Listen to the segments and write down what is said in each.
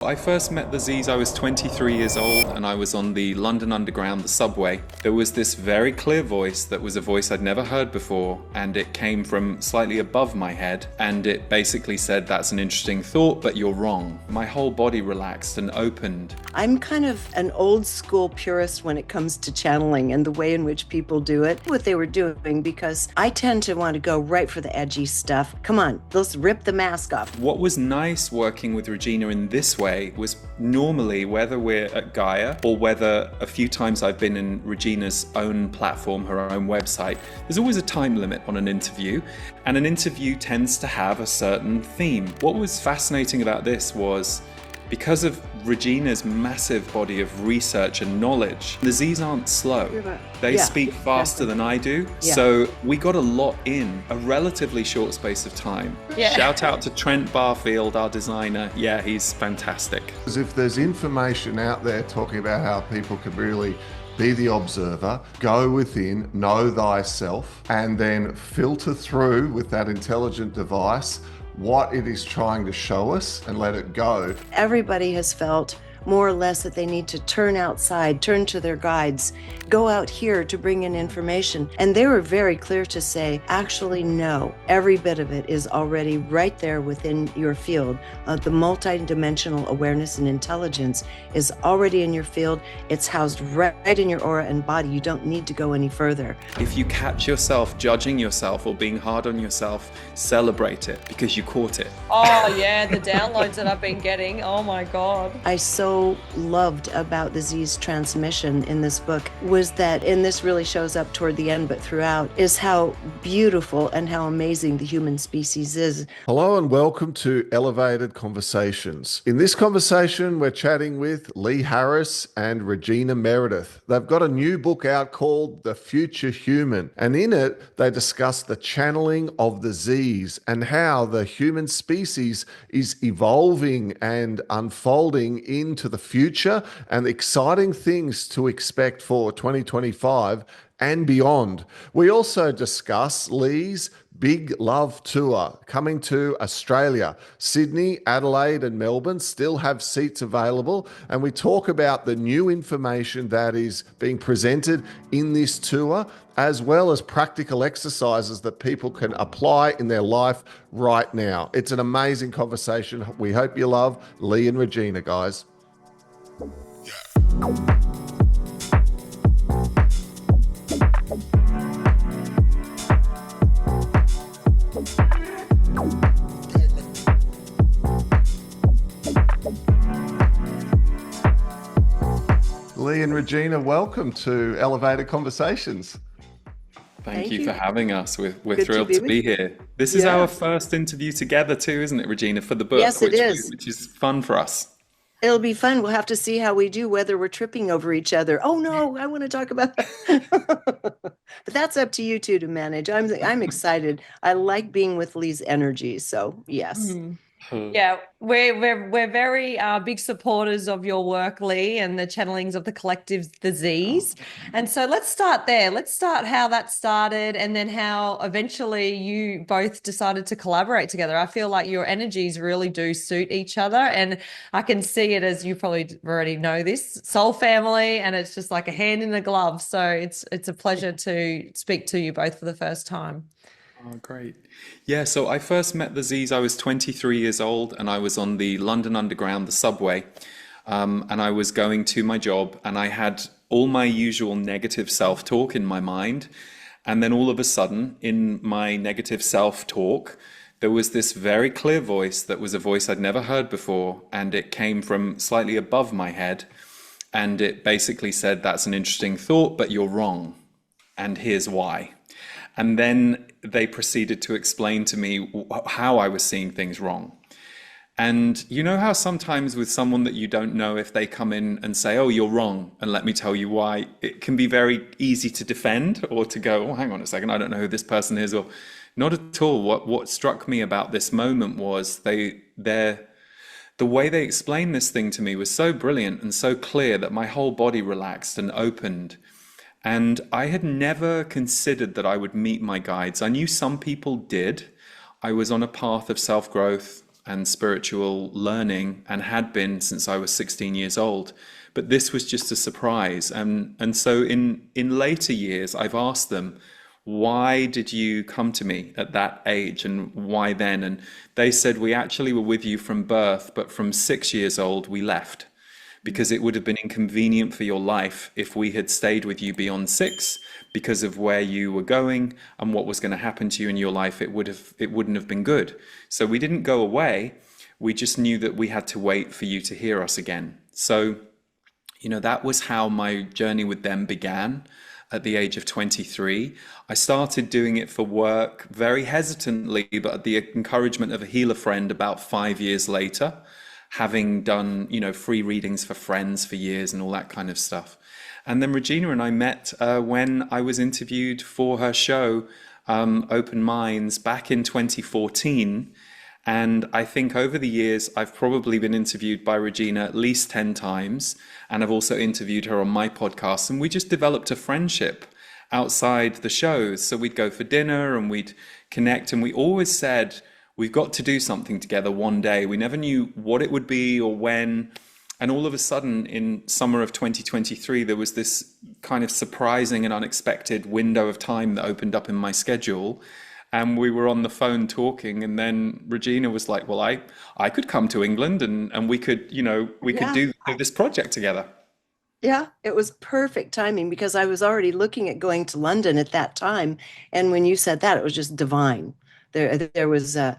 I first met the Z's, I was 23 years old and I was on the London Underground, the subway. There was this very clear voice that was a voice I'd never heard before, and it came from slightly above my head, and it basically said, "That's an interesting thought, but you're wrong." My whole body relaxed and opened. I'm kind of an old school purist when it comes to channeling and the way in which people do it, what they were doing, because I tend to want to go right for the edgy stuff. Come on, let's rip the mask off. What was nice working with Regina in this way was normally, whether we're at Gaia or whether a few times I've been in Regina's own platform, her own website, there's always a time limit on an interview, and an interview tends to have a certain theme. What was fascinating about this was, because of Regina's massive body of research and knowledge, the Z's aren't slow. They speak faster than I do. Yeah. So we got a lot in a relatively short space of time. Yeah. Shout out to Trent Barfield, our designer. Yeah, he's fantastic. Because if there's information out there talking about how people can really be the observer, go within, know thyself, and then filter through with that intelligent device what it is trying to show us and let it go. Everybody has felt more or less that they need to turn outside, turn to their guides, go out here to bring in information. And they were very clear to say, actually, no, every bit of it is already right there within your field. The multidimensional awareness and intelligence is already in your field. It's housed right in your aura and body. You don't need to go any further. If you catch yourself judging yourself or being hard on yourself, celebrate it because you caught it. Oh yeah, the downloads that I've been getting. Oh my God. I so loved about the Z's transmission in this book was that, and this really shows up toward the end, but throughout, is how beautiful and how amazing the human species is. Hello and welcome to Elevated Conversations. In this conversation, we're chatting with Lee Harris and Regina Meredith. They've got a new book out called The Future Human, and in it, they discuss the channeling of the Z's and how the human species is evolving and unfolding into the future and exciting things to expect for 2025 and beyond. We also discuss Lee's Big Love Tour coming to Australia. Sydney, Adelaide and Melbourne still have seats available, and we talk about the new information that is being presented in this tour, as well as practical exercises that people can apply in their life right now. It's an amazing conversation. We hope you love Lee and Regina, guys. Lee and Regina, welcome to Elevated Conversations. Thank you for having us. We're Good thrilled to be here. This is our first interview together too, isn't it, Regina, for the book? Yes, it is. Which is fun for us. It'll be fun. We'll have to see how we do, whether we're tripping over each other. Oh no, I want to talk about that. But that's up to you two to manage. I'm excited. I like being with Lee's energy. So yes. Yeah, we're very big supporters of your work, Lee, and the channelings of the collective, the Z's. And so let's start there. Let's start how that started and then how eventually you both decided to collaborate together. I feel like your energies really do suit each other, and I can see it, as you probably already know this, soul family, and it's just like a hand in the glove. So it's a pleasure to speak to you both for the first time. Oh, great. Yeah, so I first met the Z's, I was 23 years old and I was on the London Underground, the subway, and I was going to my job and I had all my usual negative self-talk in my mind. And then all of a sudden, in my negative self-talk, there was this very clear voice that was a voice I'd never heard before, and it came from slightly above my head. And it basically said, "That's an interesting thought, but you're wrong. And here's why." And then they proceeded to explain to me how I was seeing things wrong. And you know how sometimes with someone that you don't know, if they come in and say, "Oh, you're wrong, and let me tell you why," it can be very easy to defend or to go, "Oh, hang on a second, I don't know who this person is," or not at all. What struck me about this moment was the way they explained this thing to me was so brilliant and so clear that my whole body relaxed and opened. And I had never considered that I would meet my guides. I knew some people did. I was on a path of self-growth and spiritual learning, and had been since I was 16 years old. But this was just a surprise. And so in later years, I've asked them, why did you come to me at that age and why then? And they said, we actually were with you from birth, but from 6 years old, we left because it would have been inconvenient for your life if we had stayed with you beyond six because of where you were going and what was going to happen to you in your life. It wouldn't have been good. So we didn't go away. We just knew that we had to wait for you to hear us again. So, that was how my journey with them began at the age of 23. I started doing it for work very hesitantly, but at the encouragement of a healer friend about 5 years later, having done, free readings for friends for years and all that kind of stuff. And then Regina and I met when I was interviewed for her show, Open Minds, back in 2014. And I think over the years, I've probably been interviewed by Regina at least 10 times. And I've also interviewed her on my podcast. And we just developed a friendship outside the shows. So we'd go for dinner and we'd connect. And we always said, we've got to do something together one day. We never knew what it would be or when. And all of a sudden, in summer of 2023, there was this kind of surprising and unexpected window of time that opened up in my schedule. And we were on the phone talking, and then Regina was like, well, I could come to England and we could, we could Yeah. do this project together. Yeah, it was perfect timing because I was already looking at going to London at that time. And when you said that, it was just divine. There was, I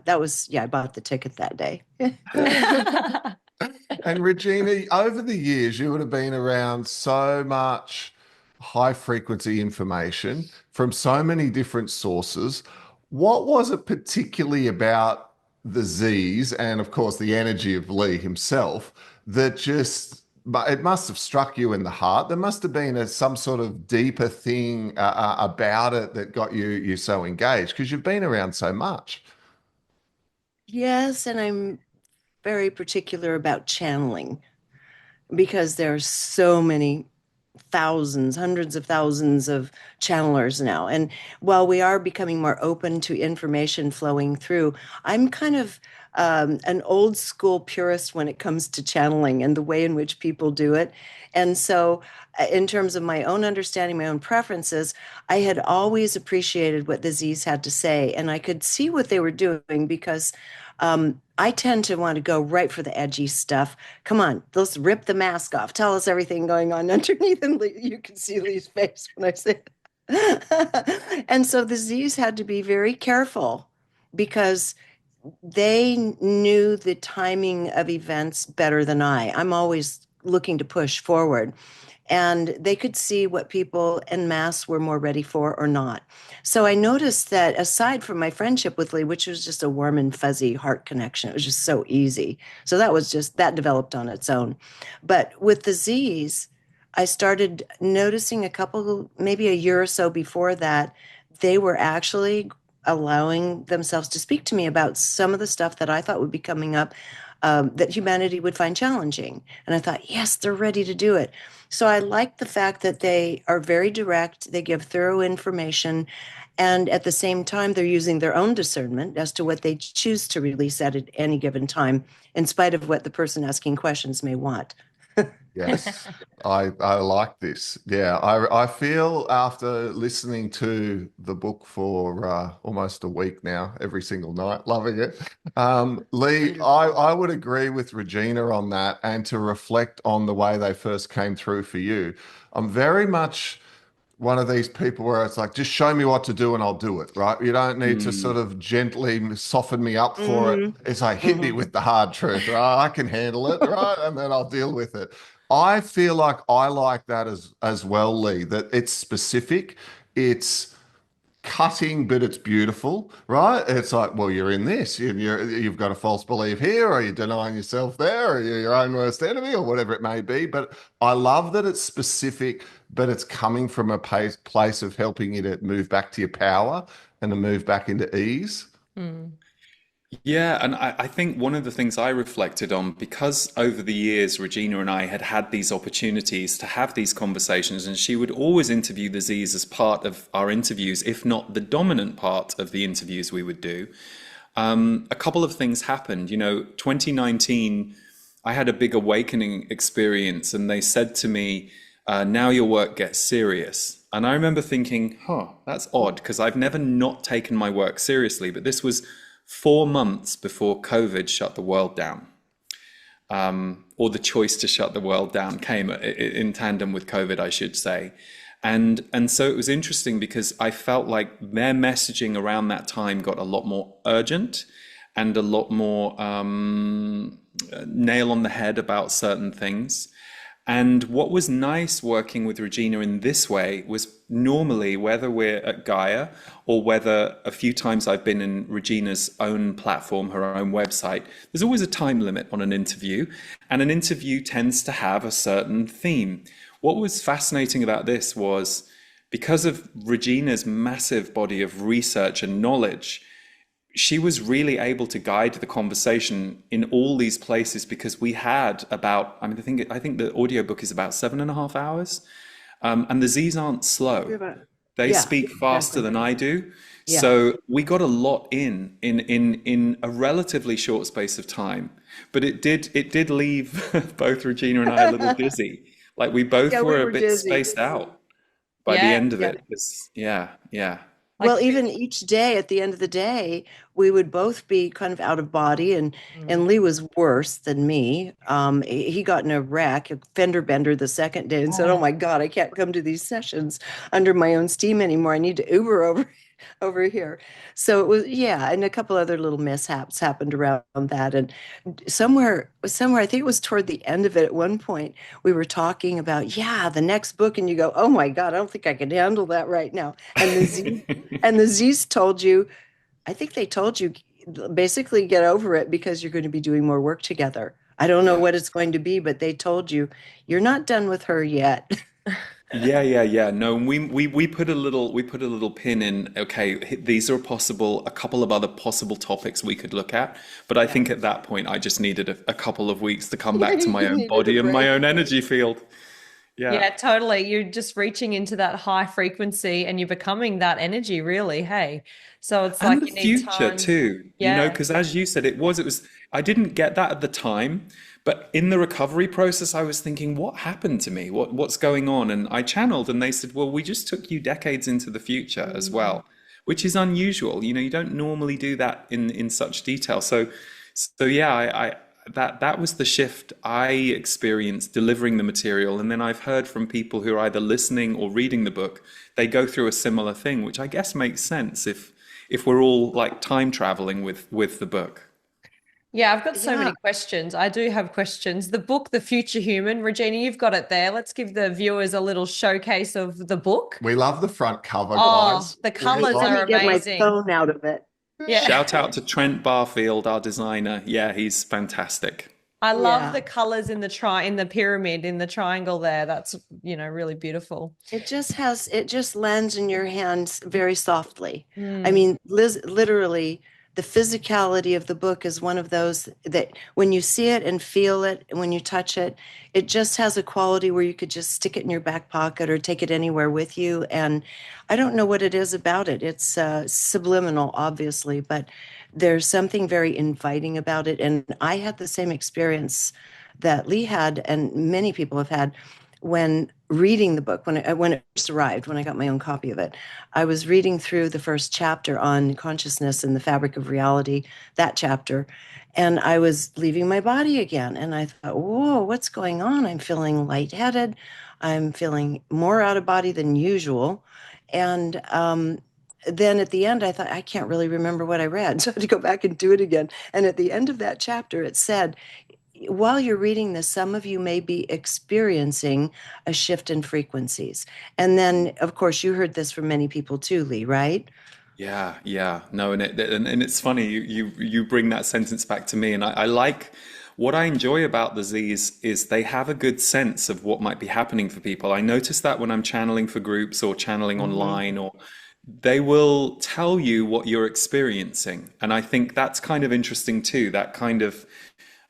bought the ticket that day. And Regina, over the years, you would have been around so much high frequency information from so many different sources. What was it particularly about the Z's and, of course, the energy of Lee himself that but it must have struck you in the heart. There must have been some sort of deeper thing about it that got you so engaged because you've been around so much. Yes, and I'm very particular about channeling because there's so many thousands, hundreds of thousands of channelers now. And while we are becoming more open to information flowing through, I'm kind of an old school purist when it comes to channeling and the way in which people do it. And so, in terms of my own understanding, my own preferences, I had always appreciated what the Z's had to say, and I could see what they were doing because I tend to want to go right for the edgy stuff. Come on, let's rip the mask off. Tell us everything going on underneath. And you can see Lee's face when I say it. And so the Z's had to be very careful because they knew the timing of events better than I. I'm always looking to push forward. And they could see what people en masse were more ready for or not. So I noticed that aside from my friendship with Lee, which was just a warm and fuzzy heart connection, it was just so easy. So that developed on its own. But with the Z's, I started noticing maybe a year or so before that, they were actually allowing themselves to speak to me about some of the stuff that I thought would be coming up that humanity would find challenging. And I thought, yes, they're ready to do it. So I like the fact that they are very direct, they give thorough information, and at the same time, they're using their own discernment as to what they choose to release at any given time, in spite of what the person asking questions may want. Yes, I like this. Yeah, I feel after listening to the book for almost a week now, every single night, loving it. Lee, I would agree with Regina on that, and to reflect on the way they first came through for you. I'm very much one of these people where it's like, just show me what to do and I'll do it, right? You don't need to sort of gently soften me up for it. It's like, hit me with the hard truth, right? I can handle it, right? And then I'll deal with it. I feel like I like that as well, Lee, that it's specific, it's cutting, but it's beautiful, right? It's like, well, you're in this, you've got a false belief here, or you're denying yourself there, or you're your own worst enemy, or whatever it may be. But I love that it's specific, but it's coming from a place of helping you to move back to your power and to move back into ease. Yeah, and I think one of the things I reflected on, because over the years, Regina and I had had these opportunities to have these conversations, and she would always interview the Z's as part of our interviews, if not the dominant part of the interviews we would do. a couple of things happened. 2019, I had a big awakening experience, and they said to me, now your work gets serious. And I remember thinking, that's odd, because I've never not taken my work seriously. But this was 4 months before COVID shut the world down, or the choice to shut the world down came in tandem with COVID, I should say. And so it was interesting because I felt like their messaging around that time got a lot more urgent and a lot more nail on the head about certain things. And what was nice working with Regina in this way was normally, whether we're at Gaia or whether a few times I've been in Regina's own platform, her own website, there's always a time limit on an interview, and an interview tends to have a certain theme. What was fascinating about this was because of Regina's massive body of research and knowledge, she was really able to guide the conversation in all these places because we had about, I think the audiobook is about 7.5 hours. And the Z's aren't slow. They Yeah, speak faster exactly. than I do. Yeah. So we got a lot in a relatively short space of time. But it did leave both Regina and I a little dizzy. Like we both Yeah, we were a were bit dizzy. spaced out by the Yeah. end of Yeah. it. Yeah, yeah. Well, Like, even each day at the end of the day, we would both be kind of out of body, and mm, Lee was worse than me. He got in a wreck, a fender bender the second day, and said, "Oh oh, my God, I can't come to these sessions under my own steam anymore. I need to Uber over here." So it was, yeah, and a couple other little mishaps happened around that, and somewhere, I think it was toward the end of it. At one point, we were talking about, yeah, the next book, and you go, "Oh my God, I don't think I can handle that right now." And the Z's told you, I think they told you basically get over it because you're going to be doing more work together. I don't know Yeah. what it's going to be, but they told you you're not done with her yet. Yeah, yeah, yeah. No, we put a little pin in, okay, these are a couple of other possible topics we could look at. But I Yeah. think at that point I just needed a couple of weeks to come Yeah, back to my you own needed a body and my break. own energy field. Yeah. yeah, totally. You're just reaching into that high frequency and you're becoming that energy, really. Hey. So it's like And the you need future time. too, Yeah. because as you said, I didn't get that at the time, but in the recovery process, I was thinking, what happened to me? What's going on? And I channeled and they said, well, we just took you decades into the future as Mm. well, which is unusual. You don't normally do that in such detail. So yeah, that was the shift I experienced delivering the material. And then I've heard from people who are either listening or reading the book, they go through a similar thing, which I guess makes sense if we're all like time traveling with the book. Yeah, I've got so Yeah. many questions. I do have questions. The book, The Future Human, Regina, you've got it there. Let's give the viewers a little showcase of the book. We love the front cover, Oh, guys. the We colors Let are me love get my amazing. phone out of it. Yeah. Shout out to Trent Barfield, our designer. Yeah, he's fantastic. I love Yeah. the colors in the pyramid, in the triangle there. That's, really beautiful. It just lands in your hands very softly. I Mm. mean, literally, the physicality of the book is one of those that when you see it and feel it, and when you touch it, it just has a quality where you could just stick it in your back pocket or take it anywhere with you. And I don't know what it is about it. It's subliminal, obviously, but there's something very inviting about it. And I had the same experience that Lee had, and many people have had when reading the book, when it first arrived, when I got my own copy of it. I was reading through the first chapter on consciousness and the fabric of reality, that chapter, and I was leaving my body again. And I thought, whoa, what's going on? I'm feeling lightheaded. I'm feeling more out of body than usual. And then at the end, I thought, I can't really remember what I read. So I had to go back and do it again. And at the end of that chapter, it said, while you're reading this, some of you may be experiencing a shift in frequencies. And then, of course, you heard this from many people too, Lee, right? Yeah, yeah. No, and it's funny you bring that sentence back to me, and I like what I enjoy about the Z's is they have a good sense of what might be happening for people. I notice that when I'm channeling for groups or channeling Mhm. online, or they will tell you what you're experiencing, and I think that's kind of interesting too. That kind of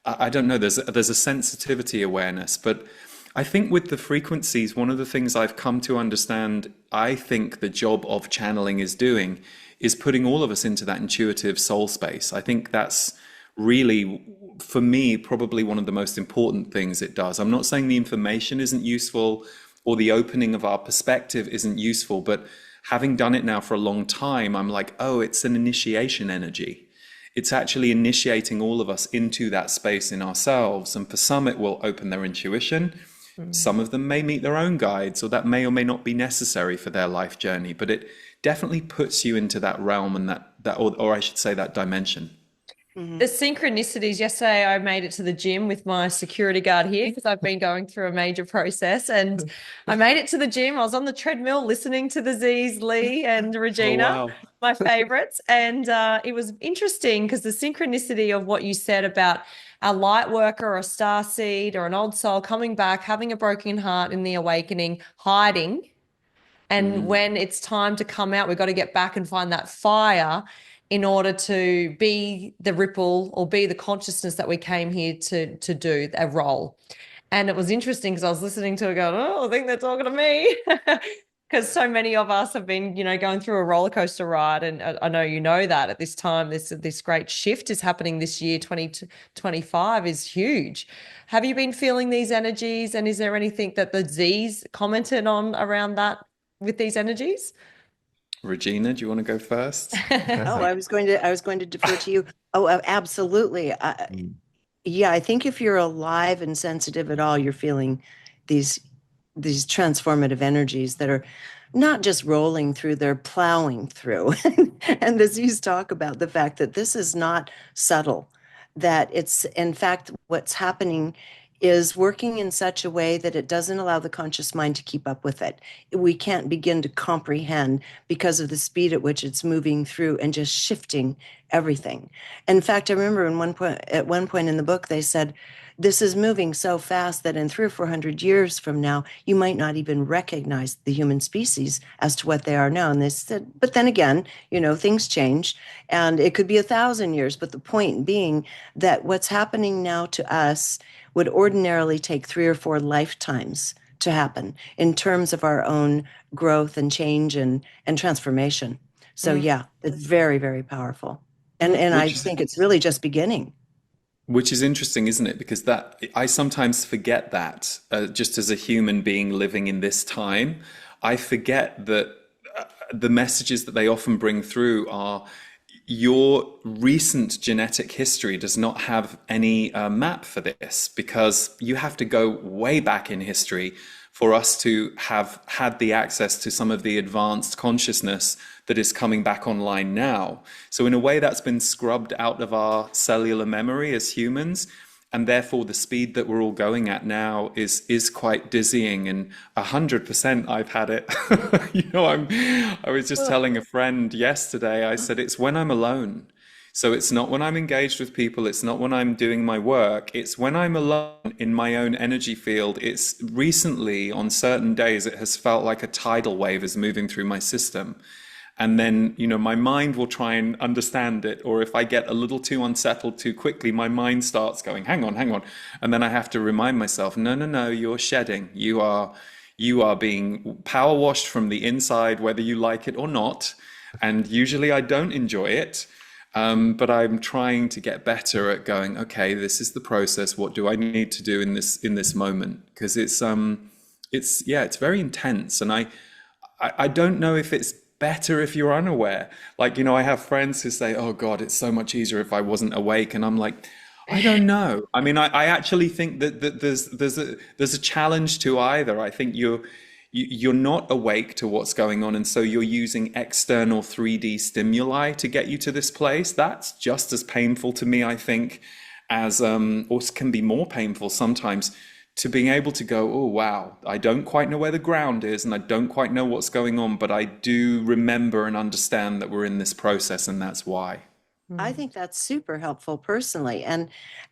I don't know, there's a sensitivity awareness, but I think with the frequencies, one of the things I've come to understand, I think the job of channeling is doing is putting all of us into that intuitive soul space. I think that's really, for me, probably one of the most important things it does. I'm not saying the information isn't useful or the opening of our perspective isn't useful, but having done it now for a long time, I'm like, oh, it's an initiation energy. It's actually initiating all of us into that space in ourselves. And for some, it will open their intuition. Some of them may meet their own guides, or that may or may not be necessary for their life journey, but it definitely puts you into that realm and or I should say that dimension. The synchronicities. Yesterday, I made it to the gym with my security guard here because I've been going through a major process, and I made it to the gym. I was on the treadmill listening to the Z's, Lee and Regina, wow. my favorites. And it was interesting because the synchronicity of what you said about a light worker or a star seed or an old soul coming back, having a broken heart in the awakening, hiding. And when it's time to come out, we've got to get back and find that fire in order to be the ripple or be the consciousness that we came here to do, a role. And it was interesting because I was listening to it going, oh, I think they're talking to me. Because so many of us have been, going through a roller coaster ride. And I know you know that at this time, this great shift is happening this year. 2025 is huge. Have you been feeling these energies? And is there anything that the Z's commented on around that with these energies? Regina, do you want to go first? Oh, I was going to defer to you. Oh, absolutely. Yeah, I think if you're alive and sensitive at all, you're feeling these transformative energies that are not just rolling through, they're plowing through. And as you talk about the fact that this is not subtle, that it's, in fact, what's happening is working in such a way that it doesn't allow the conscious mind to keep up with it. We can't begin to comprehend because of the speed at which it's moving through and just shifting everything. In fact, I remember at one point in the book, they said, this is moving so fast that in 300 or 400 years from now, you might not even recognize the human species as to what they are now. And they said, but then again, things change and it could be 1,000 years. But the point being that what's happening now to us would ordinarily take 3 or 4 lifetimes to happen in terms of our own growth and change and transformation. So yeah, it's very, very powerful. And I think it's really just beginning. Which is interesting, isn't it? Because that I sometimes forget that just as a human being living in this time, I forget that the messages that they often bring through are your recent genetic history does not have any map for this, because you have to go way back in history for us to have had the access to some of the advanced consciousness that is coming back online now. So in a way, that's been scrubbed out of our cellular memory as humans. And therefore, the speed that we're all going at now is quite dizzying. And 100% I've had it. I was just telling a friend yesterday, I said, it's when I'm alone. So it's not when I'm engaged with people, it's not when I'm doing my work, it's when I'm alone in my own energy field. It's recently, on certain days, it has felt like a tidal wave is moving through my system. And then, my mind will try and understand it. Or if I get a little too unsettled too quickly, my mind starts going, hang on. And then I have to remind myself, no, you're shedding. You are being power washed from the inside, whether you like it or not. And usually I don't enjoy it. But I'm trying to get better at going, okay, this is the process. What do I need to do in this moment? Because it's very intense. And I don't know if it's better if you're unaware. Like, I have friends who say, oh God, it's so much easier if I wasn't awake. And I'm like, I don't know. I mean, I actually think that there's a challenge to either. I think you're not awake to what's going on, and so you're using external 3D stimuli to get you to this place. That's just as painful to me, I think, as or can be more painful sometimes, to being able to go, oh wow, I don't quite know where the ground is and I don't quite know what's going on, but I do remember and understand that we're in this process, and that's why. I think that's super helpful personally. And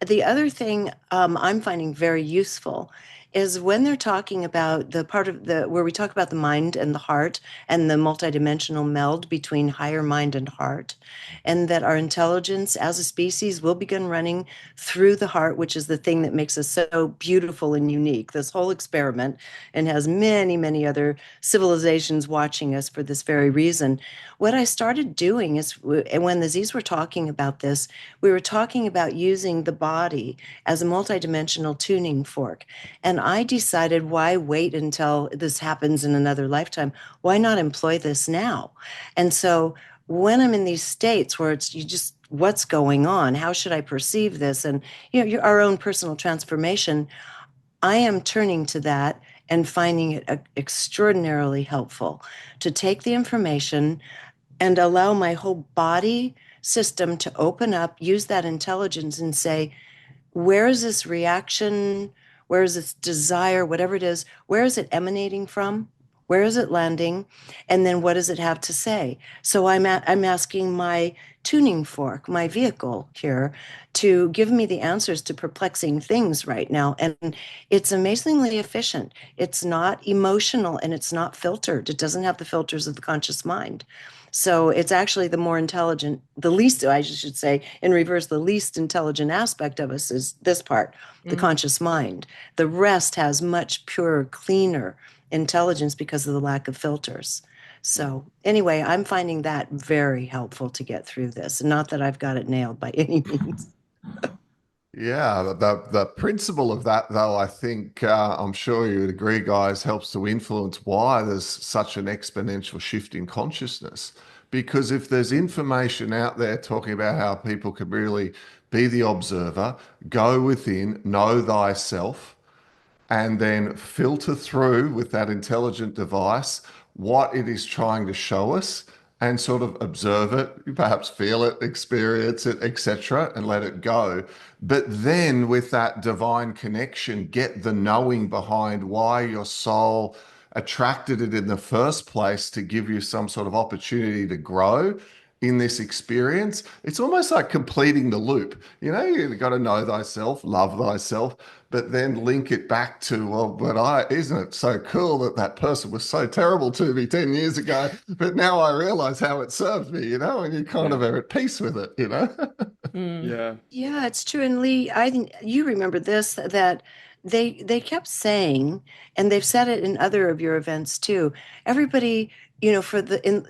the other thing I'm finding very useful is when they're talking about the part of the where we talk about the mind and the heart and the multidimensional meld between higher mind and heart, and that our intelligence as a species will begin running through the heart, which is the thing that makes us so beautiful and unique. This whole experiment, and has many, many other civilizations watching us for this very reason. What I started doing is, and when the Z's were talking about this, we were talking about using the body as a multidimensional tuning fork. And I decided, why wait until this happens in another lifetime? Why not employ this now? And so when I'm in these states where it's you just what's going on, how should I perceive this, and our own personal transformation, I am turning to that and finding it extraordinarily helpful to take the information and allow my whole body system to open up, use that intelligence and say, where is this reaction? Where is this desire? Whatever it is, where is it emanating from? Where is it landing? And then what does it have to say? So I'm asking my tuning fork, my vehicle here, to give me the answers to perplexing things right now. And it's amazingly efficient. It's not emotional and it's not filtered. It doesn't have the filters of the conscious mind. So it's actually the more intelligent, the least, I should say, in reverse, the least intelligent aspect of us is this part, the conscious mind. The rest has much purer, cleaner intelligence because of the lack of filters. So anyway, I'm finding that very helpful to get through this. Not that I've got it nailed by any means. Yeah, the principle of that, though, I think I'm sure you would agree, guys, helps to influence why there's such an exponential shift in consciousness. Because if there's information out there talking about how people can really be the observer, go within, know thyself, and then filter through with that intelligent device what it is trying to show us and sort of observe it, perhaps feel it, experience it, etc., and let it go. But then with that divine connection, get the knowing behind why your soul attracted it in the first place to give you some sort of opportunity to grow in this experience. It's almost like completing the loop. You've got to know thyself, love thyself, but then link it back to, well, isn't it so cool that that person was so terrible to me 10 years ago, but now I realize how it served me, and you kind of are at peace with it. Yeah. Yeah, it's true. And Lee, I think you remember this, that they kept saying, and they've said it in other of your events too. Everybody,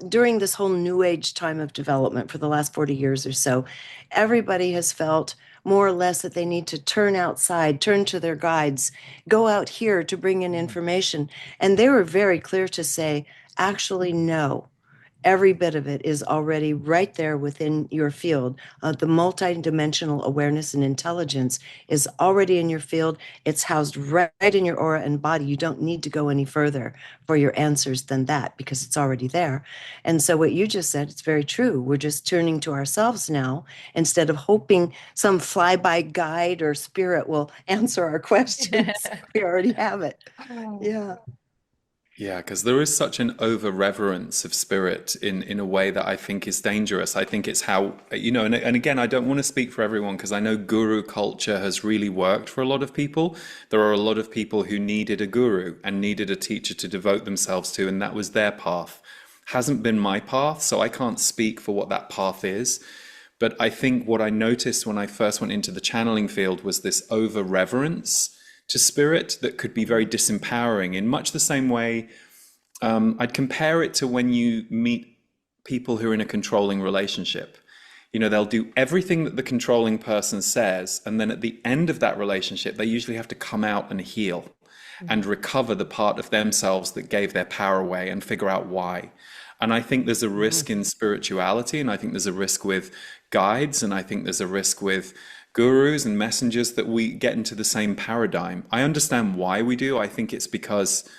during this whole new age time of development for the last 40 years or so, everybody has felt more or less that they need to turn outside, turn to their guides, go out here to bring in information. And they were very clear to say, actually, no. Every bit of it is already right there within your field. The multidimensional awareness and intelligence is already in your field. It's housed right in your aura and body. You don't need to go any further for your answers than that because it's already there. And so what you just said, it's very true. We're just turning to ourselves now instead of hoping some flyby guide or spirit will answer our questions. We already have it. Yeah. Yeah, because there is such an over reverence of spirit in a way that I think is dangerous. I think it's how, and again, I don't want to speak for everyone because I know guru culture has really worked for a lot of people. There are a lot of people who needed a guru and needed a teacher to devote themselves to, and that was their path. Hasn't been my path, so I can't speak for what that path is. But I think what I noticed when I first went into the channeling field was this over reverence to spirit that could be very disempowering in much the same way. I'd compare it to when you meet people who are in a controlling relationship. They'll do everything that the controlling person says, and then at the end of that relationship, they usually have to come out and heal and recover the part of themselves that gave their power away and figure out why. And I think there's a risk in spirituality, and I think there's a risk with guides, and I think there's a risk with gurus and messengers that we get into the same paradigm. I understand why we do. I think it's because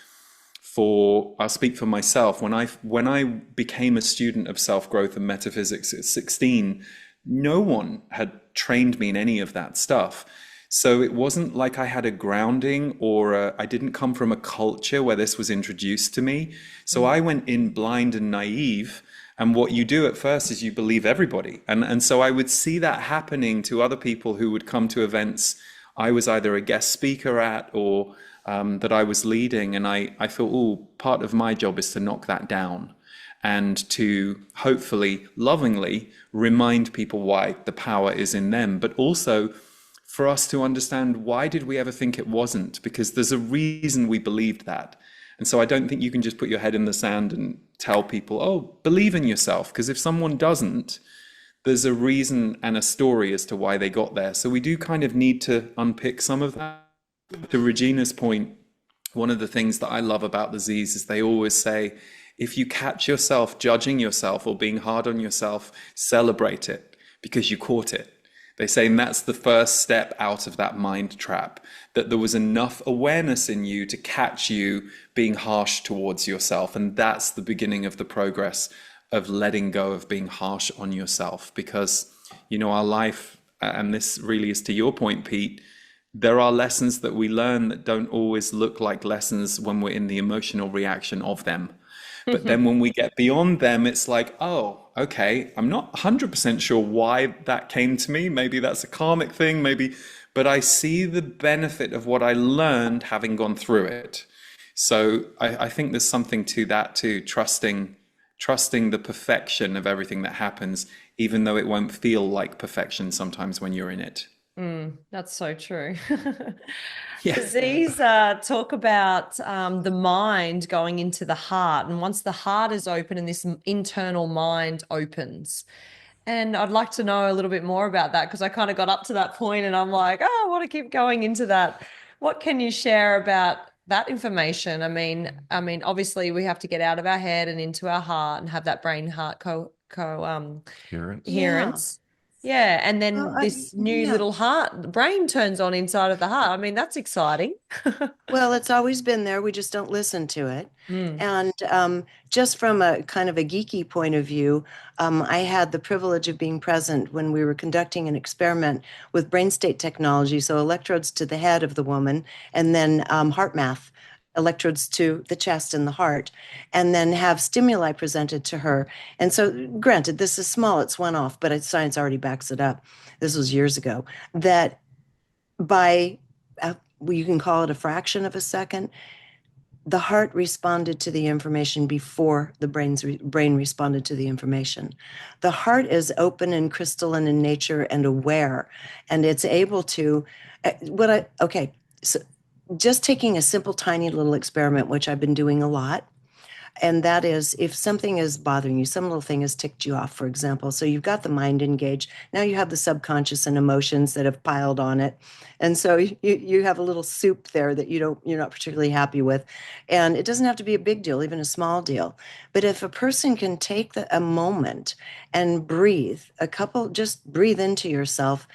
I'll speak for myself. When I became a student of self-growth and metaphysics at 16, no one had trained me in any of that stuff. So it wasn't like I had a grounding or I didn't come from a culture where this was introduced to me. So I went in blind and naive. And what you do at first is you believe everybody. And so I would see that happening to other people who would come to events I was either a guest speaker at, or that I was leading. And I thought, oh, part of my job is to knock that down and to hopefully lovingly remind people why the power is in them, but also for us to understand, why did we ever think it wasn't? Because there's a reason we believed that. And so I don't think you can just put your head in the sand and tell people, oh, believe in yourself. Because if someone doesn't, there's a reason and a story as to why they got there. So we do kind of need to unpick some of that. To Regina's point, one of the things that I love about the Z's is they always say, if you catch yourself judging yourself or being hard on yourself, celebrate it because you caught it. They say, and that's the first step out of that mind trap, that there was enough awareness in you to catch you being harsh towards yourself. And that's the beginning of the progress of letting go of being harsh on yourself. Because, you know, our life, and this really is to your point, Pete, there are lessons that we learn that don't always look like lessons when we're in the emotional reaction of them. But then when we get beyond them, it's like, oh, okay, I'm not 100% sure why that came to me. Maybe that's a karmic thing, maybe, but I see the benefit of what I learned having gone through it. So I think there's something to that too, trusting the perfection of everything that happens, even though it won't feel like perfection sometimes when you're in it. That's so true. Yeah. These talk about the mind going into the heart. And once the heart is open and this internal mind opens. And I'd like to know a little bit more about that, because I kind of got up to that point and I'm like, oh, I want to keep going into that. What can you share about that information? I mean, obviously we have to get out of our head and into our heart and have that brain heart coherence. Yeah, and then this new little brain turns on inside of the heart. I mean, that's exciting. Well, it's always been there. We just don't listen to it. And just from a kind of a geeky point of view, I had the privilege of being present when we were conducting an experiment with brain state technology. So electrodes to the head of the woman, and then heart math, electrodes to the chest and the heart, and then have stimuli presented to her. And so, granted, this is small, it's one off, but science already backs it up. This was years ago. That by, you can call it a fraction of a second, the heart responded to the information before the brain responded to the information. The heart is open and crystalline in nature and aware, and it's able to, so just taking a simple, tiny little experiment, which I've been doing a lot. And that is, if something is bothering you, some little thing has ticked you off, for example. So you've got the mind engaged. Now you have the subconscious and emotions that have piled on it. And so you have a little soup there that you're not particularly happy with. And it doesn't have to be a big deal, even a small deal. But if a person can take a moment and breathe, just breathe into yourself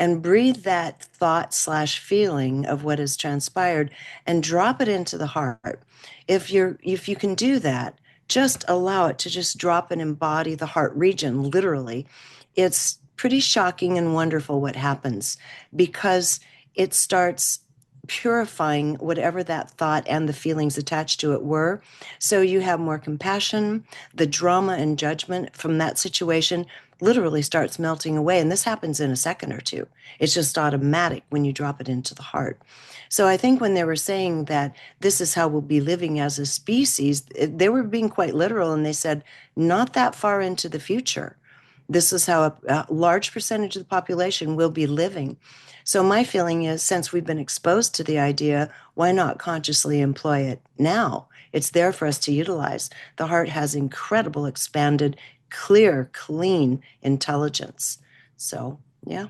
and breathe that thought/feeling of what has transpired and drop it into the heart. If you can do that, just allow it to just drop and embody the heart region, literally. It's pretty shocking and wonderful what happens, because it starts purifying whatever that thought and the feelings attached to it were. So you have more compassion. The drama and judgment from that situation literally starts melting away. And this happens in a second or two. It's just automatic when you drop it into the heart. So I think when they were saying that this is how we'll be living as a species, they were being quite literal. And they said, not that far into the future, this is how a large percentage of the population will be living. So my feeling is, since we've been exposed to the idea, why not consciously employ it now? It's there for us to utilize. The heart has incredible, expanded, clear, clean intelligence. So, yeah.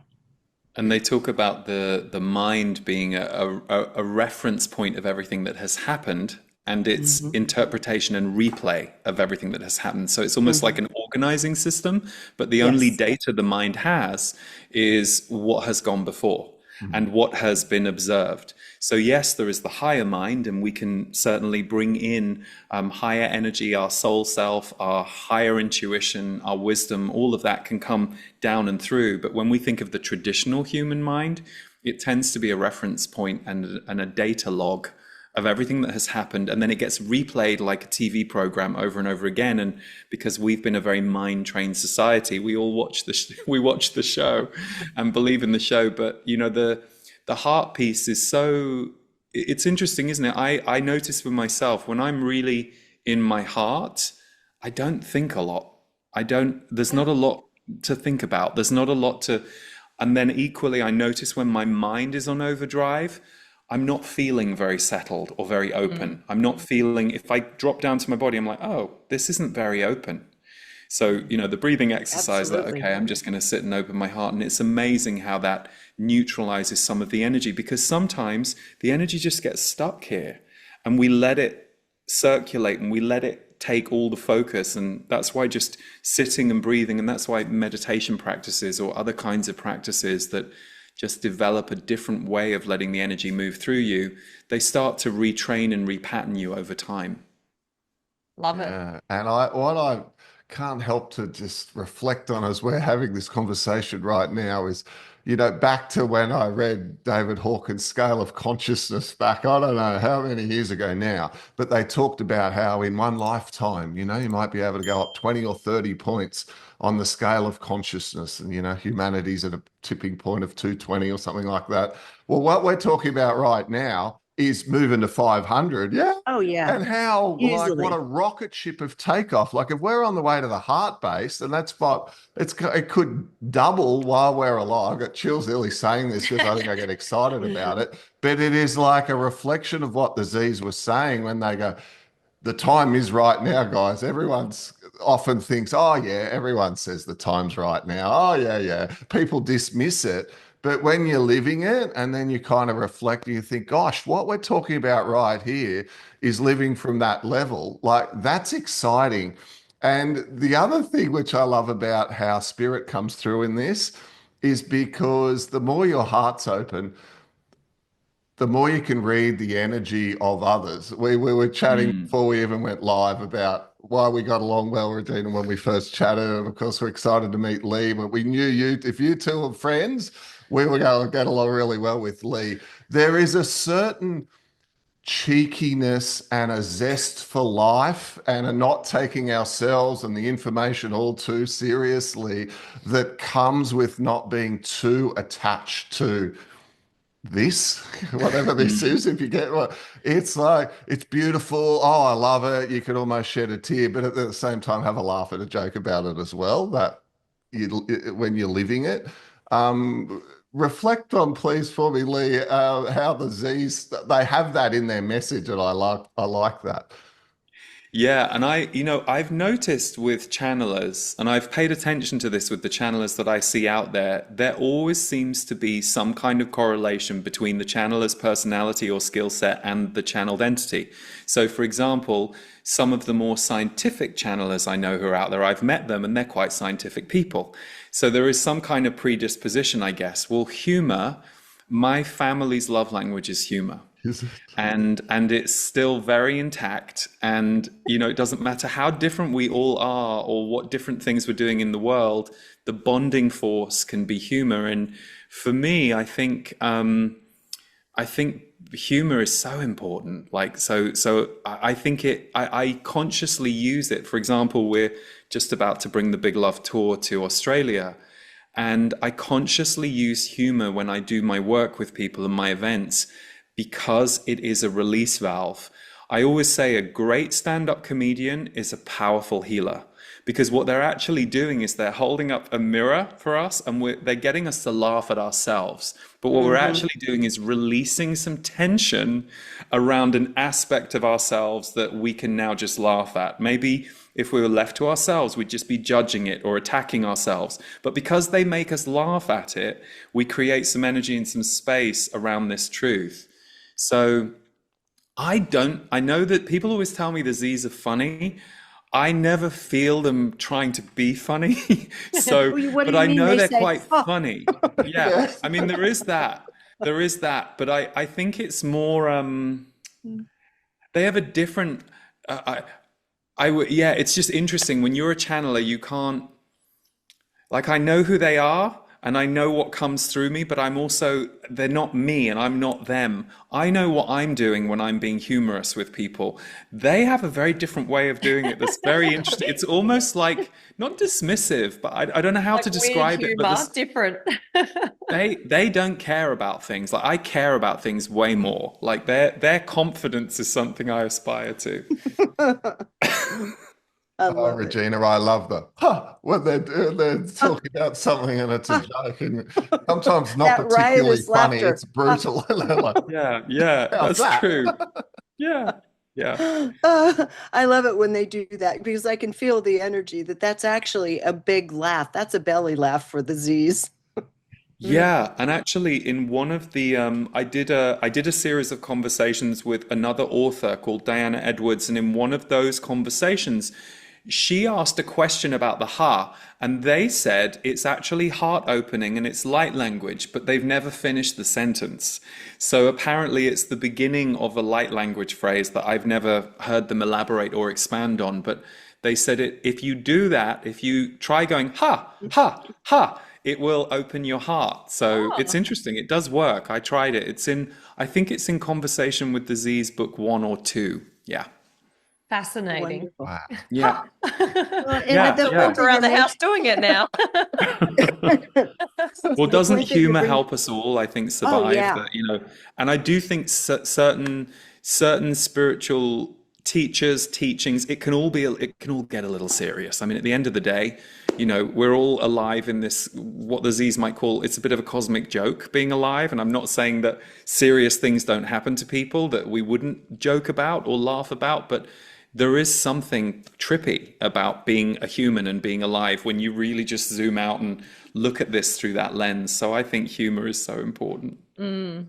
And they talk about the mind being a reference point of everything that has happened, and its interpretation and replay of everything that has happened. So it's almost like an organizing system, but the only data the mind has is what has gone before and what has been observed. So yes, there is the higher mind, and we can certainly bring in higher energy, our soul self, our higher intuition, our wisdom, all of that can come down and through. But when we think of the traditional human mind, it tends to be a reference point and a data log of everything that has happened, and then it gets replayed like a TV program over and over again. And because we've been a very mind-trained society, we all watch the show and believe in the show. But you know, the the heart piece is so, it's interesting, isn't it? I notice for myself when I'm really in my heart, I don't think a lot. There's not a lot to think about. There's not a lot to, and then equally, I notice when my mind is on overdrive, I'm not feeling very settled or very open. I'm not feeling, if I drop down to my body, I'm like, oh, this isn't very open. So, the breathing exercise that, Absolutely. okay, I'm just going to sit and open my heart. And it's amazing how that neutralizes some of the energy, because sometimes the energy just gets stuck here and we let it circulate and we let it take all the focus. And that's why just sitting and breathing, and that's why meditation practices or other kinds of practices that just develop a different way of letting the energy move through you, they start to retrain and repattern you over time. Love it. And what I can't help to just reflect on as we're having this conversation right now is, back to when I read David Hawkins' Scale of Consciousness back, I don't know how many years ago now, but they talked about how in one lifetime, you might be able to go up 20 or 30 points on the scale of consciousness. And, humanity's at a tipping point of 220 or something like that. Well, what we're talking about right now is moving to 500. Yeah. Oh, yeah. And how, like, what Easily. a rocket ship of takeoff. Like, if we're on the way to the heart base, and it could double while we're alive. I got chills nearly saying this because I think I get excited about it. But it is like a reflection of what the Z's were saying when they go, the time is right now, guys. Everyone's often thinks, oh, yeah, everyone says the time's right now. Oh, yeah, yeah. People dismiss it. But when you're living it and then you kind of reflect and you think, gosh, what we're talking about right here is living from that level. Like, that's exciting. And the other thing which I love about how spirit comes through in this is because the more your heart's open, the more you can read the energy of others. We were chatting before we even went live about why we got along well, Regina, when we first chatted. And of course, we're excited to meet Lee, but we knew if you two are friends, we were going to get along really well with Lee. There is a certain cheekiness and a zest for life and a not taking ourselves and the information all too seriously that comes with not being too attached to this, whatever this is, if you get what it's like. It's beautiful. Oh, I love it. You could almost shed a tear, but at the same time have a laugh and a joke about it as well, that when you're living it. Reflect on, please, for me, Lee, how the Z's, they have that in their message, and I like that. Yeah, and I've noticed with channelers, and I've paid attention to this with the channelers that I see out there, there always seems to be some kind of correlation between the channeler's personality or skill set and the channeled entity. So, for example, some of the more scientific channelers I know who are out there, I've met them and they're quite scientific people. So there is some kind of predisposition, I guess. Well, humor, my family's love language is humor. And it's still very intact, and it doesn't matter how different we all are or what different things we're doing in the world, the bonding force can be humor. And for me, I think humor is so important. Like, so I think I consciously use it. For example, we're just about to bring the Big Love tour to Australia, and I consciously use humor when I do my work with people and my events, because it is a release valve. I always say a great stand-up comedian is a powerful healer, because what they're actually doing is they're holding up a mirror for us and they're getting us to laugh at ourselves. But what we're actually doing is releasing some tension around an aspect of ourselves that we can now just laugh at. Maybe if we were left to ourselves, we'd just be judging it or attacking ourselves. But because they make us laugh at it, we create some energy and some space around this truth. So I know that people always tell me the Z's are funny. I never feel them trying to be funny. So, What do but you I mean? know They they're say, quite "Oh." funny. Yeah. I mean, there is that. There is that. But I think it's more, they have a different, yeah, it's just interesting. When you're a channeler, you can't, like, I know who they are, and I know what comes through me, but they're not me and I'm not them. I know what I'm doing when I'm being humorous with people. They have a very different way of doing it that's very interesting. It's almost like not dismissive, but I don't know how Like to weird describe it, but humor, different. they don't care about things. Like I care about things way more. Like their confidence is something I aspire to. I Oh, love it. Regina, I love that. Huh, when they're doing, they're talking about something and it's a joke, and sometimes not That particularly riotous funny. laughter. It's brutal. And they're like, Yeah, yeah, how's that's that? true. Yeah, yeah. I love it when they do that because I can feel the energy that's actually a big laugh. That's a belly laugh for the Z's. Yeah, and actually, in one of the I did a series of conversations with another author called Diana Edwards, and in one of those conversations, she asked a question about the ha, and they said it's actually heart opening and it's light language, but they've never finished the sentence. So apparently, it's the beginning of a light language phrase that I've never heard them elaborate or expand on, but they said it if you do that, if you try going ha, ha, ha, it will open your heart. So it's Oh, interesting. It does work. I tried it. I think it's in Conversation with Disease, book 1 or 2. Yeah. fascinating. Wonderful. Wow. Yeah. And Yeah. I the Yeah. one walk thing around you the house mentioned, doing it now. Well, the doesn't point that you humor bring, help us all, I think, oh survive yeah, that? And I do think certain spiritual teachers, teachings, it can all get a little serious. I mean, at the end of the day, we're all alive in this, what the Z's might call, it's a bit of a cosmic joke being alive. And I'm not saying that serious things don't happen to people that we wouldn't joke about or laugh about, but there is something trippy about being a human and being alive when you really just zoom out and look at this through that lens. So I think humor is so important. Mm,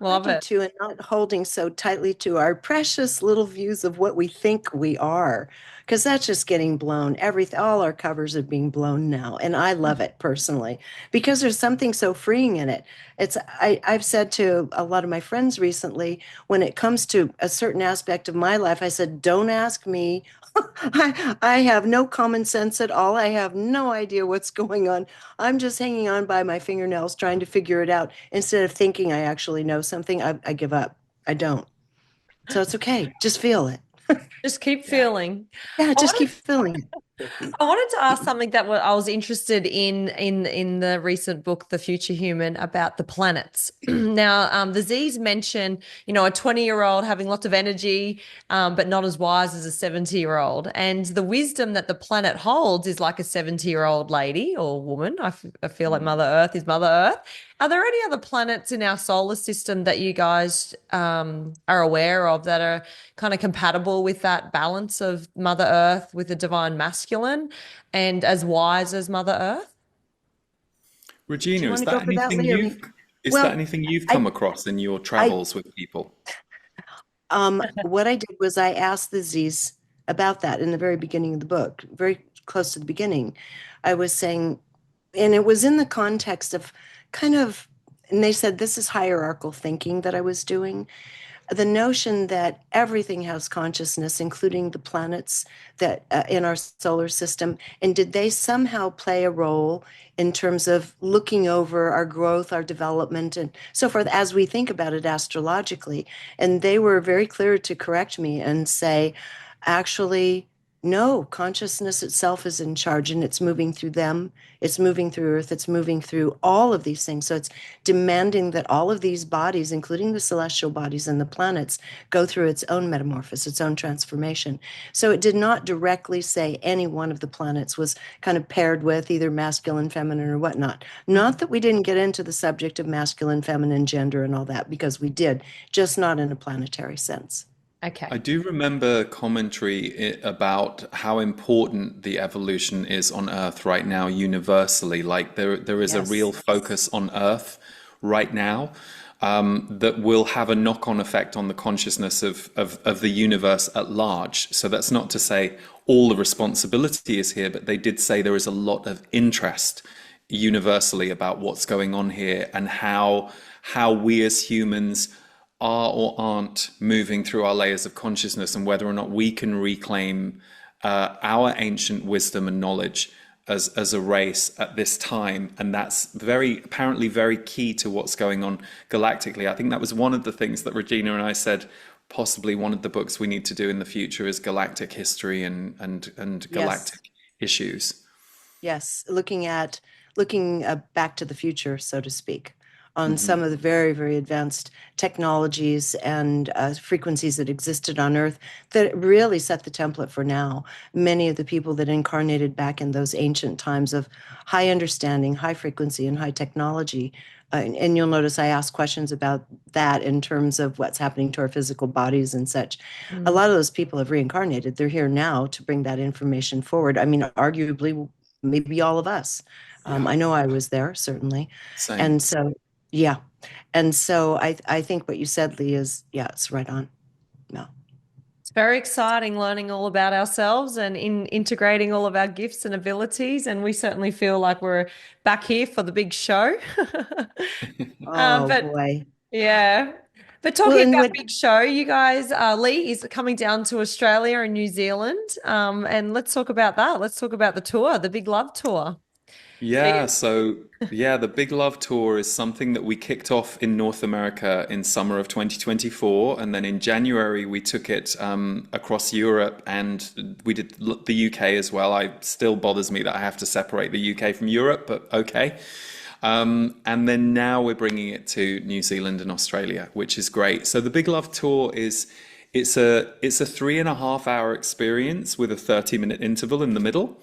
I love do it. too, and not holding so tightly to our precious little views of what we think we are, because that's just getting blown. Everything, all our covers are being blown now, and I love it personally because there's something so freeing in it. I've said to a lot of my friends recently, when it comes to a certain aspect of my life, I said, "Don't ask me. I have no common sense at all. I have no idea what's going on. I'm just hanging on by my fingernails trying to figure it out. Instead of thinking I actually know something, I give up. I don't. So it's okay. Just feel it. Just keep Yeah. feeling. Yeah, I just wanted keep feeling it. I wanted to ask something that I was interested in the recent book, The Future Human, about the planets. Now, the Z's mention, a 20-year-old having lots of energy, but not as wise as a 70-year-old. And the wisdom that the planet holds is like a 70-year-old lady or woman. I feel like Mother Earth is Mother Earth. Are there any other planets in our solar system that you guys are aware of that are kind of compatible with that balance of Mother Earth with the divine masculine and as wise as Mother Earth? Do Regina, you want to go for that, Lee, or me? is that Well, anything you've I come across in your I travels with people? what I did was I asked the Z's about that in the very beginning of the book, very close to the beginning. I was saying, and it was in the context of kind of, and they said this is hierarchical thinking that I was doing. The notion that everything has consciousness, including the planets that in our solar system, and did they somehow play a role in terms of looking over our growth, our development, and so forth as we think about it astrologically? And they were very clear to correct me and say, actually, no, consciousness itself is in charge and it's moving through them, it's moving through Earth, it's moving through all of these things. So it's demanding that all of these bodies, including the celestial bodies and the planets, go through its own metamorphosis, its own transformation. So it did not directly say any one of the planets was kind of paired with either masculine, feminine, or whatnot. Not that we didn't get into the subject of masculine, feminine, gender, and all that, because we did, just not in a planetary sense. Okay. I do remember commentary about how important the evolution is on Earth right now, universally. Like there is a real Yes. focus on Earth right now, that will have a knock-on effect on the consciousness of the universe at large. So that's not to say all the responsibility is here, but they did say there is a lot of interest universally about what's going on here and how we as humans are or aren't moving through our layers of consciousness, and whether or not we can reclaim our ancient wisdom and knowledge as a race at this time, and that's very apparently very key to what's going on galactically. I think that was one of the things that Regina and I said. Possibly one of the books we need to do in the future is galactic history and Yes. galactic issues. Yes, looking back to the future, so to speak, on some Hmm. of the very, very advanced technologies and frequencies that existed on Earth that really set the template for now. Many of the people that incarnated back in those ancient times of high understanding, high frequency, and high technology. And you'll notice I ask questions about that in terms of what's happening to our physical bodies and such. A Mm. lot of those people have reincarnated. They're here now to bring that information forward. I mean, arguably, maybe all of us. Yeah, I know I was there, certainly. same. And so, yeah. And so I think what you said, Lee, is, yeah, it's right on. No. It's very exciting learning all about ourselves and integrating all of our gifts and abilities. And we certainly feel like we're back here for the big show. Oh, But boy. yeah. But Well, talking and about what, big show, you guys, Lee is coming down to Australia and New Zealand. And let's talk about that. Let's talk about the tour, the Big Love Tour. So Yeah, so yeah, the Big Love Tour is something that we kicked off in North America in summer of 2024, and then in January we took it across Europe, and we did the UK as well. I still bothers me that I have to separate the UK from Europe, but okay. And then now we're bringing it to New Zealand and Australia, which is great. So the Big Love Tour is it's a 3.5 hour experience with a 30-minute interval in the middle.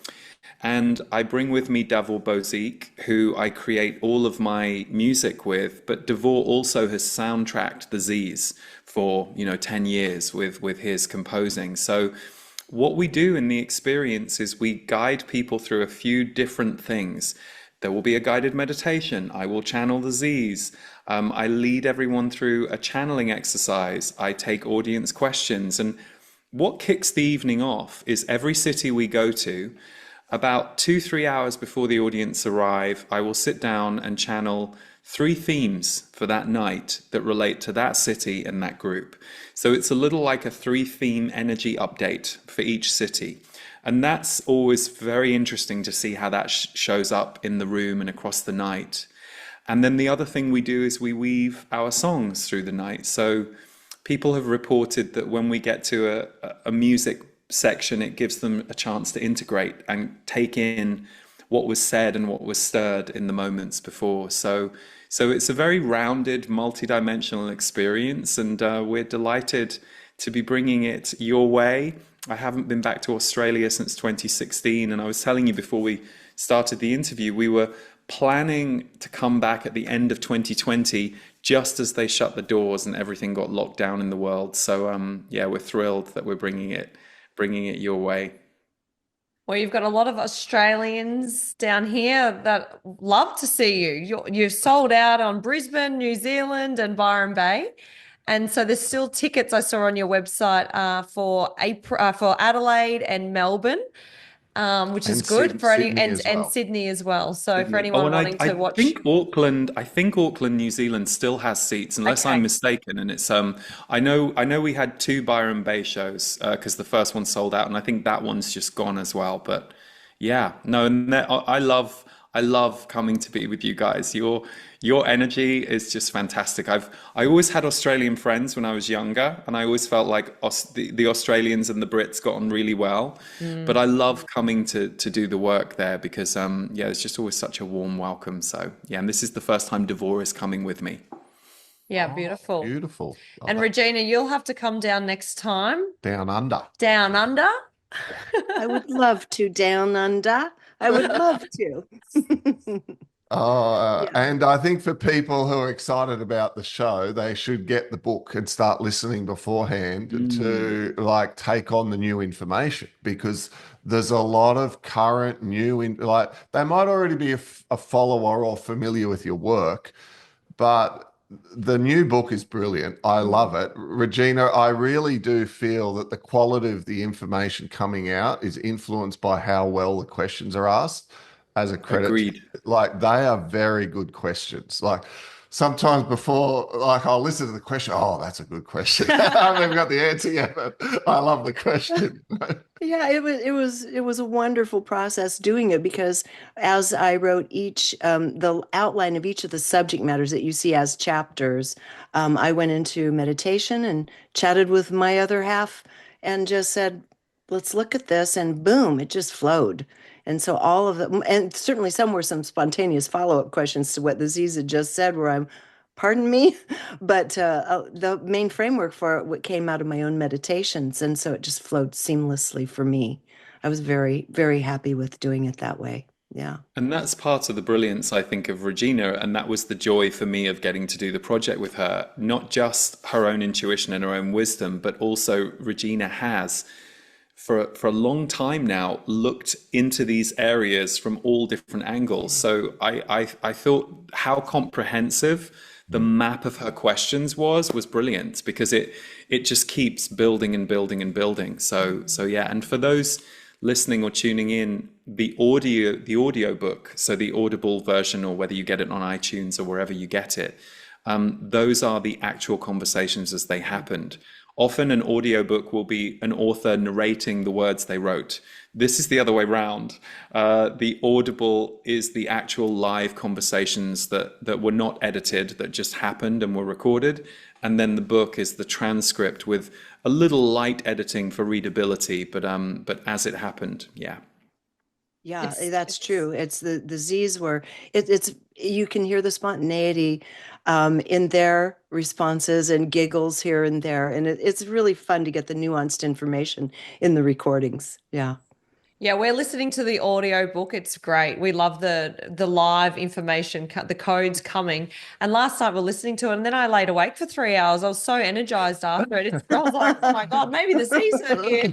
And I bring with me Davor Bozic, who I create all of my music with, but Davor also has soundtracked the Z's for, 10 years with his composing. So what we do in the experience is we guide people through a few different things. There will be a guided meditation. I will channel the Z's. I lead everyone through a channeling exercise. I take audience questions. And what kicks the evening off is every city we go to, about 2, 3 hours before the audience arrive, I will sit down and channel 3 themes for that night that relate to that city and that group. So it's a little like a 3 theme energy update for each city. And that's always very interesting to see how that shows up in the room and across the night. And then the other thing we do is we weave our songs through the night. So people have reported that when we get to a music section, it gives them a chance to integrate and take in what was said and what was stirred in the moments before. So it's a very rounded, multi-dimensional experience, and we're delighted to be bringing it your way. I haven't been back to Australia since 2016, and I was telling you before we started the interview, we were planning to come back at the end of 2020, just as they shut the doors and everything got locked down in the world. So yeah, we're thrilled that we're bringing it your way. well, you've got a lot of Australians down here that love to see you. You've sold out on Brisbane, New Zealand, and Byron Bay. And so there's still tickets I saw on your website for April, for Adelaide and Melbourne, which is And good for any Sydney as and well. Sydney as well. So for Sydney. Oh, anyone and wanting I to watch, think Auckland, New Zealand still has seats, unless I'm okay, mistaken. And it's I know we had 2 Byron Bay shows because the first one sold out, and I think that one's just gone as well. But yeah, no, and I love coming to be with you guys. Your energy is just fantastic. I always had Australian friends when I was younger, and I always felt like the Australians and the Brits got on really well. But mm, I love coming to do the work there because yeah, it's just always such a warm welcome. So yeah, and this is the first time Devor is coming with me. yeah, Oh, beautiful. beautiful. Oh, And Regina, you'll have to come down next time, down under. down under. I would love to, down under. I would love to. Yeah. And I think for people who are excited about the show, they should get the book and start listening beforehand Mm, to like take on the new information because there's a lot of current like they might already be a follower or familiar with your work, but the new book is brilliant. I love it. Regina, I really do feel that the quality of the information coming out is influenced by how well the questions are asked as a credit. agreed. Like they are very good questions. Like sometimes before, like I'll listen to the question. Oh, that's a good question. I haven't even got the answer yet, but I love the question. Yeah, it was a wonderful process doing it because as I wrote each the outline of each of the subject matters that you see as chapters, I went into meditation and chatted with my other half and just said, "Let's look at this," and boom, it just flowed. And so all of them, and certainly some were some spontaneous follow-up questions to what the Z's had just said, where I'm, pardon me, but the main framework for it came out of my own meditations, and so it just flowed seamlessly for me. I was very, very happy with doing it that way. Yeah. And that's part of the brilliance, I think, of Regina. And that was the joy for me of getting to do the project with her. Not just her own intuition and her own wisdom, but also Regina has, for a long time now, looked into these areas from all different angles. So I thought how comprehensive the map of her questions was brilliant because it just keeps building and building and building. So yeah, and for those listening or tuning in, the audio book, so the Audible version, or whether you get it on iTunes or wherever you get it, those are the actual conversations as they happened. Often an audiobook will be an author narrating the words they wrote. This is the other way round. The Audible is the actual live conversations that were not edited, that just happened and were recorded. And then the book is the transcript with a little light editing for readability, but as it happened, yeah. Yeah, that's It's true. It's the Z's were it's you can hear the spontaneity in their responses and giggles here and there, and it's really fun to get the nuanced information in the recordings. Yeah. Yeah, we're listening to the audio book. It's great. We love the live information, the codes coming. And last night we're listening to it, and then I laid awake for 3 hours. I was so energized after it. I was like, oh my God, maybe the season here.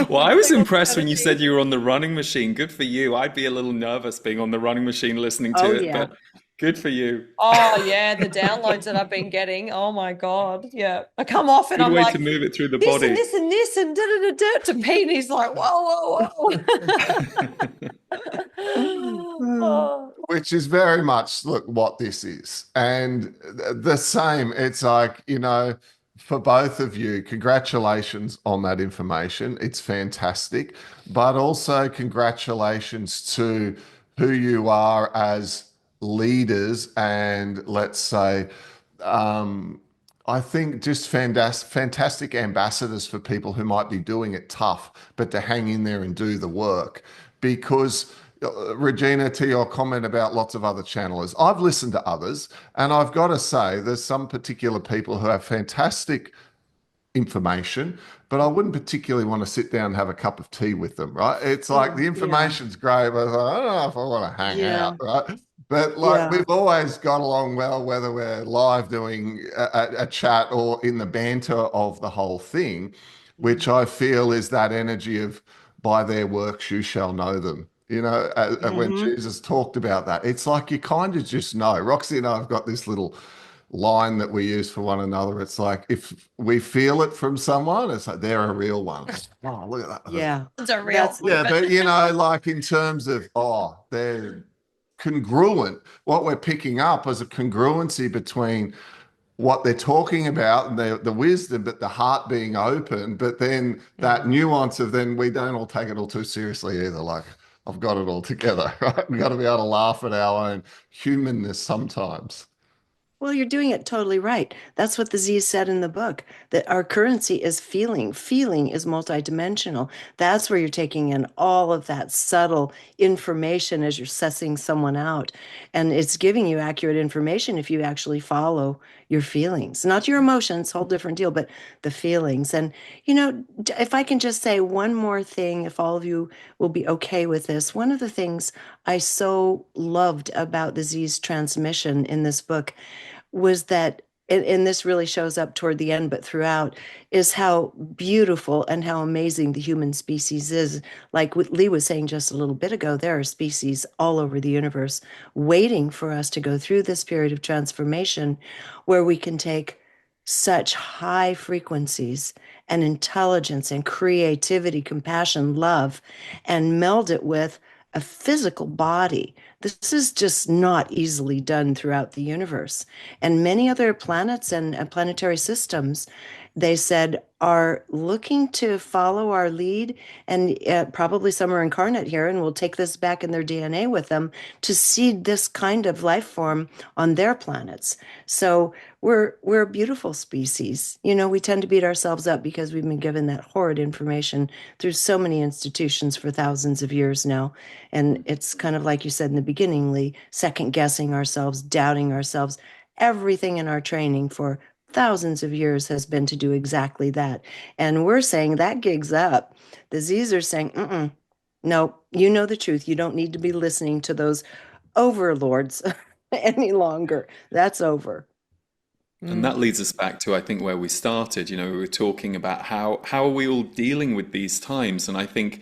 Well, I was Feeling all the impressed when you said energy. you were on the running machine. Good for you. I'd be a little nervous being on the running machine listening Oh to it, yeah. but good for you. Oh yeah, the downloads that I've been getting. Oh my God. Yeah. I come off and Good I'm way like, to move it through the this and body. this and this and da da da da to Pete. And he's like, whoa, whoa, whoa. Oh. Which is very much look what this is. And the same, it's like, for both of you, congratulations on that information. It's fantastic. But also congratulations to who you are as leaders and let's say, um, I think just fantastic ambassadors for people who might be doing it tough, but to hang in there and do the work. Because Regina, to your comment about lots of other channelers, I've listened to others, and I've got to say, there's some particular people who have fantastic information, but I wouldn't particularly want to sit down and have a cup of tea with them, right? It's like Oh the yeah. information's great, but I don't know if I want to hang out, Yeah. right? But like Yeah. we've always got along well, whether we're live doing a chat or in the banter of the whole thing, which I feel is that energy of by their works you shall know them. When Mm-hmm. Jesus talked about that, it's like you kind of just know. Roxy and I have got this little line that we use for one another. It's like if we feel it from someone, it's like they're a real one. Oh, look at that. Yeah. It's a real That's one. Yeah, but like in terms of they're congruent. What we're picking up is a congruency between what they're talking about and the wisdom, but the heart being open. But then that yeah. nuance of then we don't all take it all too seriously either. Like I've got it all together, right? We've got to be able to laugh at our own humanness sometimes. Well, you're doing it totally right. That's what the Z said in the book, that our currency is feeling. Feeling is multidimensional. That's where you're taking in all of that subtle information as you're sussing someone out. And it's giving you accurate information if you actually follow your feelings, not your emotions, whole different deal, but the feelings. And, if I can just say one more thing, if all of you will be okay with this, one of the things I so loved about the Z's transmission in this book was that, and this really shows up toward the end, but throughout, is how beautiful and how amazing the human species is. Like what Lee was saying just a little bit ago, there are species all over the universe waiting for us to go through this period of transformation where we can take such high frequencies and intelligence and creativity, compassion, love, and meld it with a physical body. This is just not easily done throughout the universe. And many other planets and planetary systems, they said, are looking to follow our lead. And probably some are incarnate here and will take this back in their DNA with them to seed this kind of life form on their planets. So we're a beautiful species. You know, we tend to beat ourselves up because we've been given that horrid information through so many institutions for thousands of years now. And it's kind of like you said in the beginning, Lee, second guessing ourselves, doubting ourselves. Everything in our training for thousands of years has been to do exactly that. And we're saying that gig's up. The Z's are saying, no, you know the truth. You don't need to be listening to those overlords any longer. That's over. And that leads us back to, I think, where we started. You know, we were talking about how are we all dealing with these times? And I think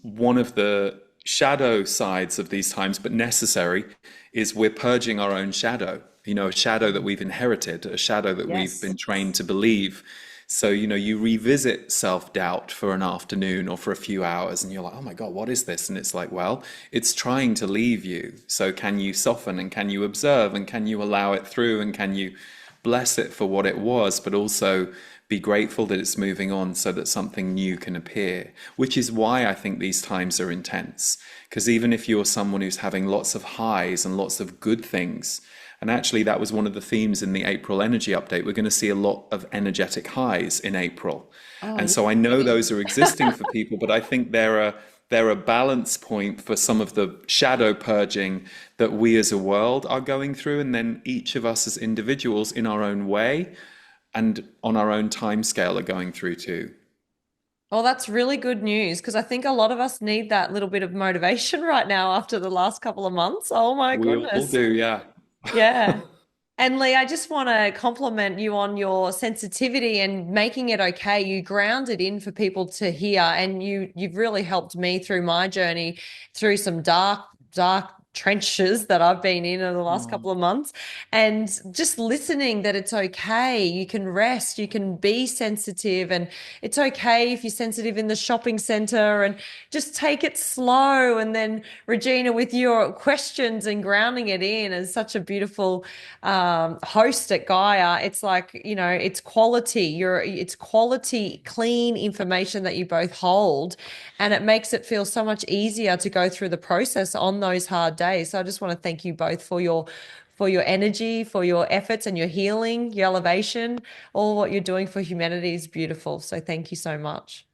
one of the shadow sides of these times, but necessary, is we're purging our own shadow. You know, a shadow that we've inherited, a shadow that we've been Yes. trained to believe. So, you know, you revisit self-doubt for an afternoon or for a few hours, and you're like, oh my God, what is this? And it's like, well, it's trying to leave you. So can you soften and can you observe and can you allow it through and can you bless it for what it was, but also be grateful that it's moving on so that something new can appear, which is why I think these times are intense. Because even if you're someone who's having lots of highs and lots of good things, and actually that was one of the themes in the April energy update, we're going to see a lot of energetic highs in April. Oh, And so I know those are existing for people, but I think they're a balance point for some of the shadow purging that we as a world are going through, and then each of us as individuals in our own way and on our own time scale are going through too. Well, that's really good news because I think a lot of us need that little bit of motivation right now after the last couple of months. Oh my We all goodness. do, yeah. Yeah. And Lee, I just want to compliment you on your sensitivity and making it okay. You ground it in for people to hear, and you've really helped me through my journey through some dark trenches that I've been in the last Oh, couple of months. And just listening that it's okay. You can rest, you can be sensitive, and it's okay if you're sensitive in the shopping center and just take it slow. And then Regina, with your questions and grounding it in as such a beautiful host at Gaia, it's like, you know, it's quality, clean information that you both hold, and it makes it feel so much easier to go through the process on those hard days. So I just want to thank you both for your energy, for your efforts and your healing, your elevation. All what you're doing for humanity is beautiful. So thank you so much.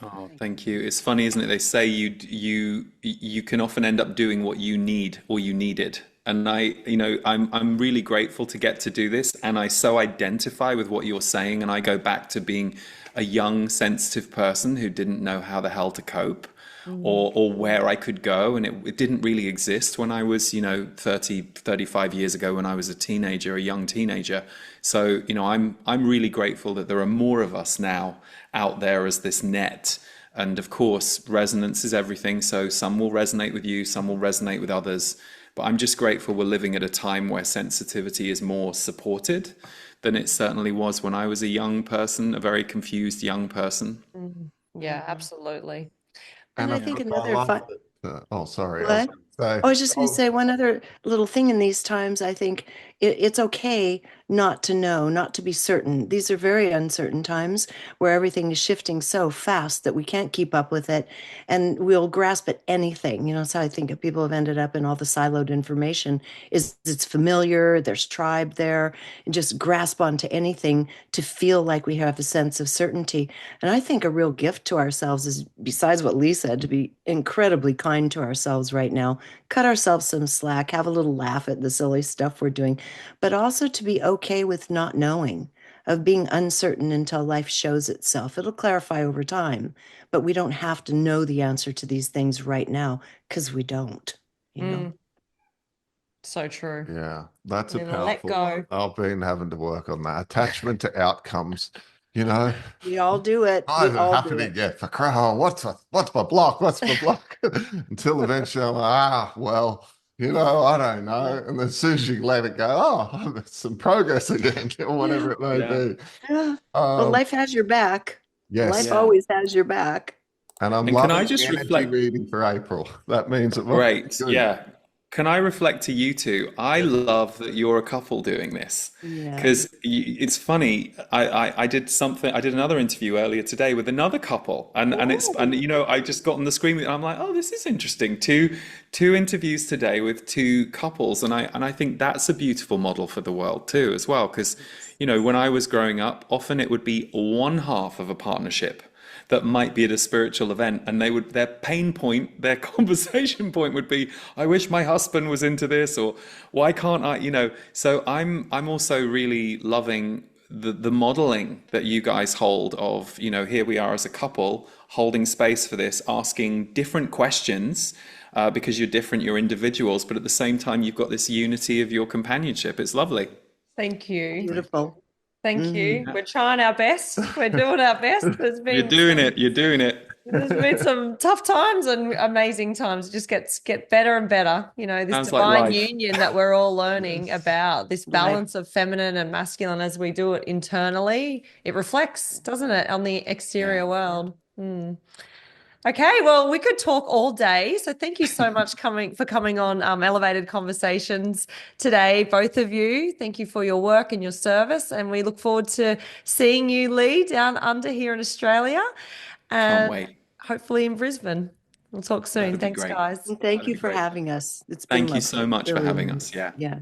oh, thank you. It's funny, isn't it? They say you can often end up doing what you need or you needed. And I'm really grateful to get to do this, and I so identify with what you're saying, and I go back to being a young, sensitive person who didn't know how the hell to cope Mm. or where I could go. And it didn't really exist when I was, 35 years ago when I was a teenager, a young teenager. So, I'm really grateful that there are more of us now out there as this net. And of course, resonance is everything. So some will resonate with you, some will resonate with others. But I'm just grateful we're living at a time where sensitivity is more supported than it certainly was when I was a young person, a very confused young person. Mm. Yeah, absolutely. and And I I, think Yeah. I another love fun, that. Oh, sorry. I was what? going to say, I was just going to oh, say one other little thing in these times. I think it's okay not to know, not to be certain. These are very uncertain times where everything is shifting so fast that we can't keep up with it, and we'll grasp at anything. You know, that's how I think people have ended up in all the siloed information. Is it's familiar, there's tribe there, and just grasp onto anything to feel like we have a sense of certainty. And I think a real gift to ourselves is, besides what Lee said, to be incredibly kind to ourselves right now, cut ourselves some slack, have a little laugh at the silly stuff we're doing, but also to be okay with not knowing, of being uncertain until life shows itself. It'll clarify over time, but we don't have to know the answer to these things right now because we don't, you know? Mm, so true. yeah, that's a And then let powerful one. go. I've been having to work on that. Attachment to outcomes, you know. We all do it. We Guys are all do happening, it. yeah, for crow. What's my block? What's my block? Until eventually I'm like, well, I don't know. And then as soon as you let it go, oh, there's some progress again, or Yeah. whatever it may Yeah. be. Yeah. Well, Um, life has your back. Life yes, Yeah. always has your back. And I'm And can I loving the just energy reflect? reading for April. That means it must be Great. good. Yeah. Can I reflect to you two? I love that you're a couple doing this Yeah. because it's funny. I did something. I did another interview earlier today with another couple, and Oh, you know I just got on the screen and I'm like, oh, this is interesting. Two interviews today with two couples, and I think that's a beautiful model for the world too, as well. Because you know when I was growing up, often it would be one half of a partnership that might be at a spiritual event, and they would their pain point, their conversation point would be, I wish my husband was into this, or why can't I, you know. So I'm also really loving the modeling that you guys hold of, you know, here we are as a couple holding space for this, asking different questions, because you're different, you're individuals, but at the same time you've got this unity of your companionship. It's lovely. Thank you. beautiful. Thank Hmm. you. We're trying our best. We're doing our best. You're doing it, you're doing it. There's been some tough times and amazing times. It just get better and better. You know, this Sounds like divine life. union that we're all learning about, this Right. balance of feminine and masculine as we do it internally, it reflects, doesn't it, on the Yeah. exterior world. Hmm. Okay, well, we could talk all day. So thank you so much coming on Elevated Conversations today, both of you. Thank you for your work and your service, and we look forward to seeing you, Lee, down under here in Australia, Can't and wait. hopefully in Brisbane. We'll talk soon. That'd be Thanks, great. guys. And thank That'd you be for great. having us. It's been Thank you so lovely. much for Really having nice. us. Yeah. Yeah.